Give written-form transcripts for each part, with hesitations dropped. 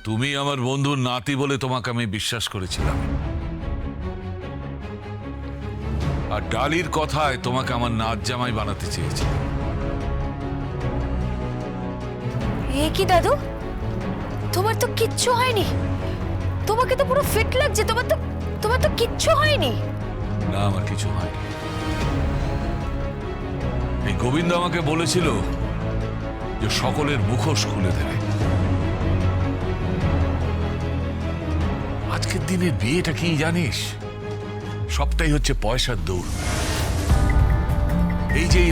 তুমি আমার বন্ধুর নাতি বলে তোমাকে আমি বিশ্বাস করেছিলাম, আর ডালির কথায় তোমাকে আমার নাচ জামাই বানাতে চেয়েছি। এ কি দাদু, তোমার তো কিচ্ছু হয়নি। তোমাকে তো পুরো ফিট লাগছে। তোমার তো কিচ্ছু হয়নি। না, আমার কিছু হয়নি। এই গোবিন্দ আমাকে বলেছিল যে সকলের মুখোশ খুলে দেবে। আজকের দিনের বিয়েটা কি জানিস, সবটাই হচ্ছে পয়সার দৌড়। এই যে এই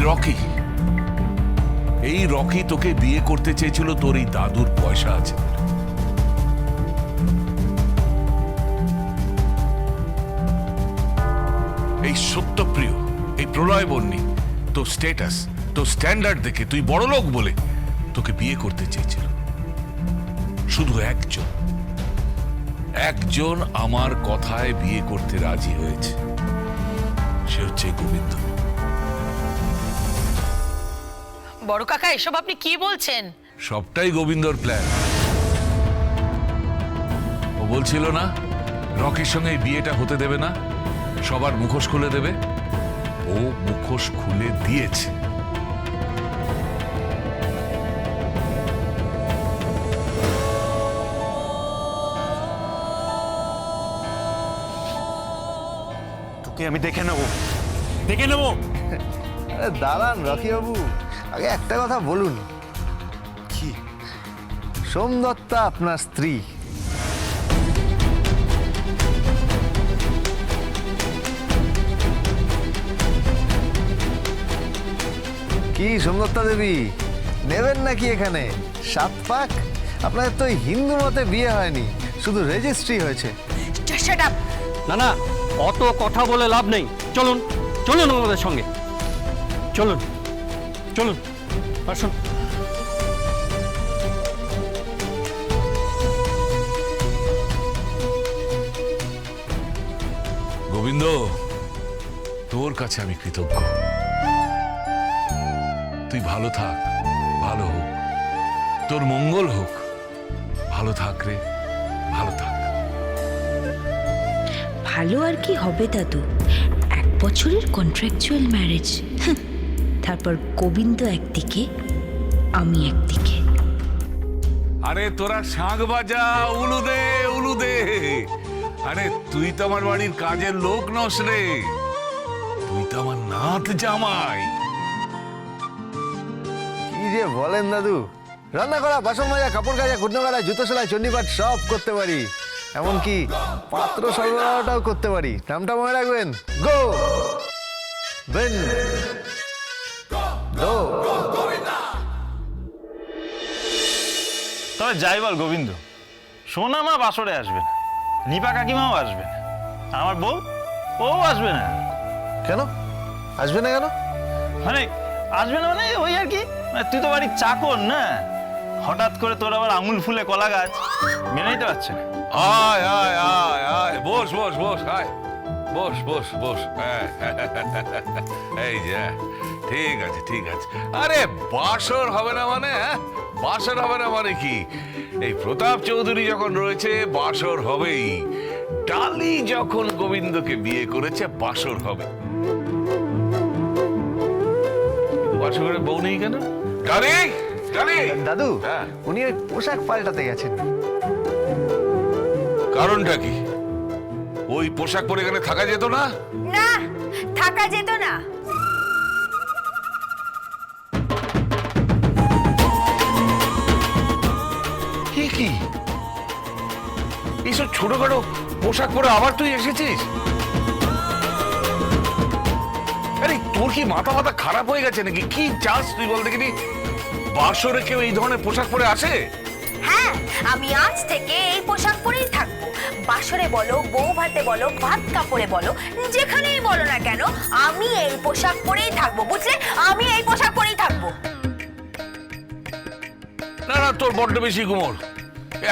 রকি তোকে বিয়ে করতে চেয়েছিল তোর এই দাদুর পয়সা আছে বলে। এই সত্যপ্রিয়, এই প্রলয় বন্যী তোর স্ট্যাটাস, তোর স্ট্যান্ডার্ড দেখে তুই বড় লোক বলে তোকে বিয়ে করতে চেয়েছিল। শুধু একজন আমার কথায় বিয়ে করতে রাজি হয়েছে, সে হচ্ছে গোবিন্দ। বড় কাকা, এসব আপনি কি বলছেন? সবটাই গোবিন্দর প্ল্যান। ও বলছিল না রকির সঙ্গে এই বিয়েটা হতে দেবে না, সবার মুখোশ খুলে দেবে। ও মুখোশ খুলে দিয়েছে। তোকে আমি দেখে নেবো। আরে দাঁড়ান রকি বাবু, আগে একটা কথা বলুন। কি? সোমদত্তা আপনার স্ত্রী। কি সোমদত্তা দেবী, নেবেন নাকি এখানে 7 পাক? আপনাদের তো হিন্দু মতে বিয়ে হয়নি, শুধু রেজিস্ট্রি হয়েছে। Shut up. না, অত কথা বলে লাভ নেই। চলুন আমাদের সঙ্গে, চলুন আসুন। গোবিন্দ, তোর কাছে আমি কৃতজ্ঞ। তুই ভালো থাক, ভালো হোক, তোর মঙ্গল হোক। ভালো থাক রে, ভালো থাক। ভালো আর কি হবে দাদু, 1 বছরের কন্ট্রাকচুয়াল ম্যারেজ। তারপর গোবিন্দ একদিকে, আমি একদিকে। আরে তোরা শাঁখ বাজা, উলুদে। আরে তুই তো আমার বাড়ির কাজের লোক নস রে, তুই তো আমার নাথ জামাই। কি যে বলেন দাদু, রান্না করা, বাসন মাজা, কাপড় কাচা, ঘুটনো কাটা, জুতো সেলাই, চণ্ডীপাঠ সব করতে পারি। এমনকি পাত্র সরবরাহটাও করতে পারি। নামটা মনে রাখবেন, গো বেন দো। তবে যাই বল গোবিন্দ, সোনা মা বাসরে আসবে না, নিপা কাকিমাও আসবে না, আমার বউ ও আসবে না। কেন আসবে না? কেন মানে আসবে না মানে ওই আর কি, মানে তুই তো বাড়ির চাকর না, হঠাৎ করে তোর আবার আঙুল ফুলে কলা গাছ, মেনে নিতে পারছে না। আয় আয় আয় আয়, বস আয়, বস। হ্যাঁ, এই যে ঠিক আছে। আরে বাসর হবে না মানে? বাসর হবে না মানে কি? এই প্রতাপ চৌধুরী যখন রয়েছে বাসর হবেই। ডালি যখন গোবিন্দকে বিয়ে করেছে বাসর হবে। বাসর করে বউ নেই কেন? ডালি দাদু, হ্যাঁ। উনি ওই পোশাক পাল্টাতে গেছেন। কারণটা কি? ওই পোশাক পরে এখানে থাকা যেত না? না, থাকা যেত না। কি এইসব ছোটখাটো পোশাক পরে আবার তুই এসেছিস? আরে তোর কি মাথা খারাপ হয়ে গেছে নাকি? কি চাস তুই বল দেখিনি? বাসরে কেউ এই ধরনের পোশাক পরে আসে? হ্যাঁ, আমি আজ থেকে এই পোশাক পরেই থাকবো। বাসরে বলো, বউ ভাতে বলো, ভাত কাপড়ে বলো, যেখানেই বলো না কেন, আমি এই পোশাক পরেই থাকবো। বুঝলে, আমি এই পোশাক পরেই থাকবো। না, তোর বড্ড বেশি গুমর।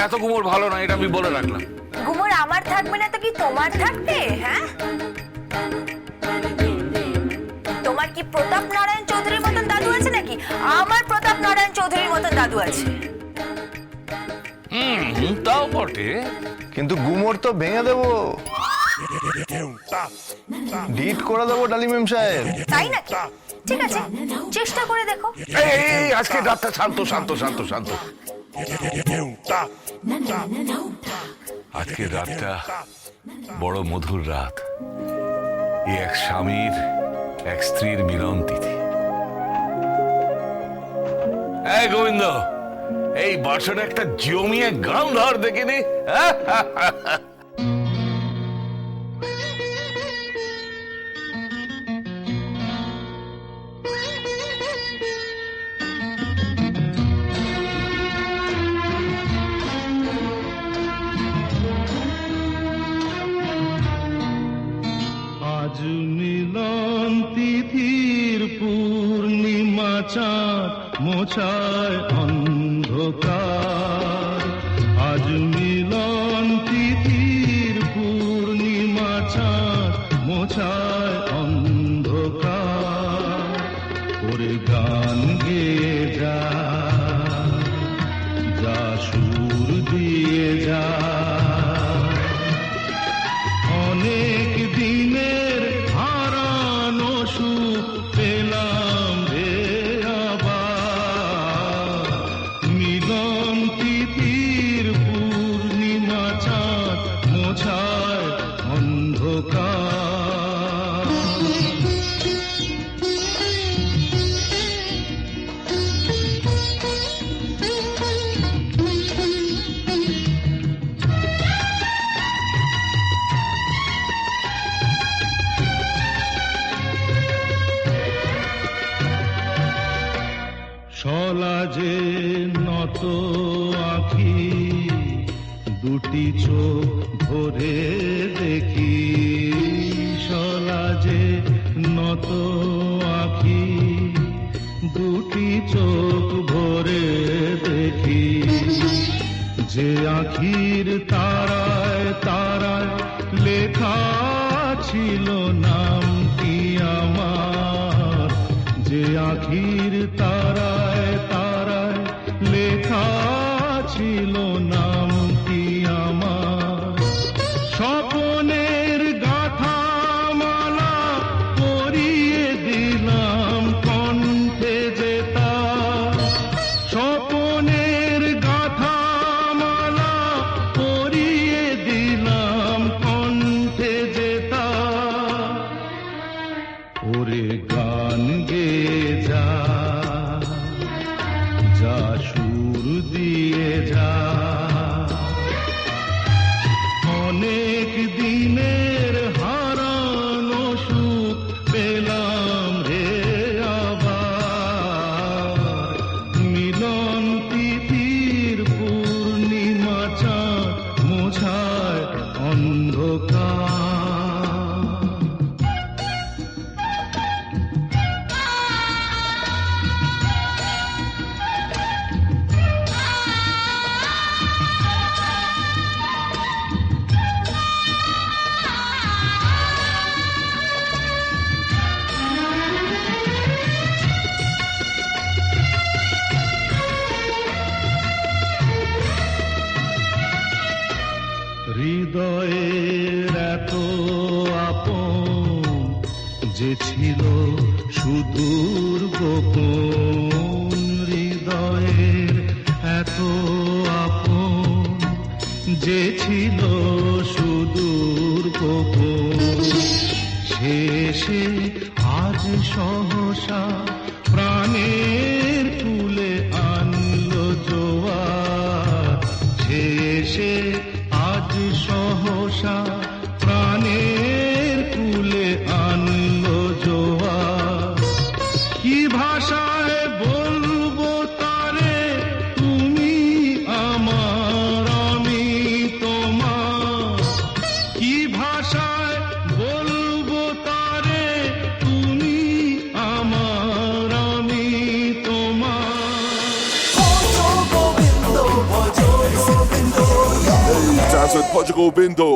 এত গুমর ভালো না, এটা আমি বলে রাখলাম। গুমর আমার থাকবে না তো কি তোমার থাকবে? হ্যাঁ, তোমার কি প্রতাপ নারায়ণ চৌধুরীর মতন দাদু আছে নাকি? আমার প্রতাপ নারায়ণ চৌধুরীর মতন দাদু আছে। তাও বটে। কিন্তু গুমোর তো ভেঙে দেবো, ডিট করে দেবো ডালিমেম সাহেব। তাই নাকি? ঠিক আছে, চেষ্টা করে দেখো। এই আজকে রাতটা শান্ত শান্ত শান্ত শান্ত। আজকে রাতটা বড় মধুর রাত। এই এক স্বামীর এক স্ত্রীর মিলন তিথি। এই গোবিন্দ, এই বাসনে একটা জমিয়ে গান ধর দেখিনি। আজ মিলন তিথির পূর্ণিমা চাঁদ মোছায় অন্ধকার। আজ মিলন তিথির পূর্ণিমা চাঁদ মোছায় অন্ধকার। ওরে গান গেয়ে যা, যা সুর দিয়ে যা, অনেক দিনের হারানো সুখ পেলাম রে আবার। মিলন তিথির পূর্ণিমা চাঁদ মোছায় অন্ধকার। সলাজে নত আখি, দুটি চোখ ভরে দেখি। সলাজে নত আখি, দুটি চোখ ভরে দেখি। যে আখির তারায় তারায় লেখা ছিল নামটি আমার। যে আখির তারায় তারায় লেখা ছিল নামটি আমার। স্বপনের গাথা মালা পরিয়ে দিলাম কণ্ঠে যেতা। স্বপনের গাথা মালা পরিয়ে দিলাম কণ্ঠে যেতা। ওরে গান গেয়ে যা, যা সুর দিয়ে যা, অনেক দিনের হারানো সুখ পেলাম রে আবার। মিলন তিথির পূর্ণিমা চাঁদ মোছায় অন্ধকার। হৃদয়ের এত আপন যে ছিল সুদূর গোপন। হৃদয়ের এত আপন যে ছিল সুদূর গোপন। শেষে আজ সহসা প্রাণের কুলে আনলো জোয়ার। শেষে আজ সহসা প্রাণের কুলে আনলো জোয়ার। কি ভাষায় বলবো তারে তুমি আমার আমি তোমার। কি ভাষায় বলবো তারে তুমি আমার আমি তোমার। Jazz with Portugal Bindo.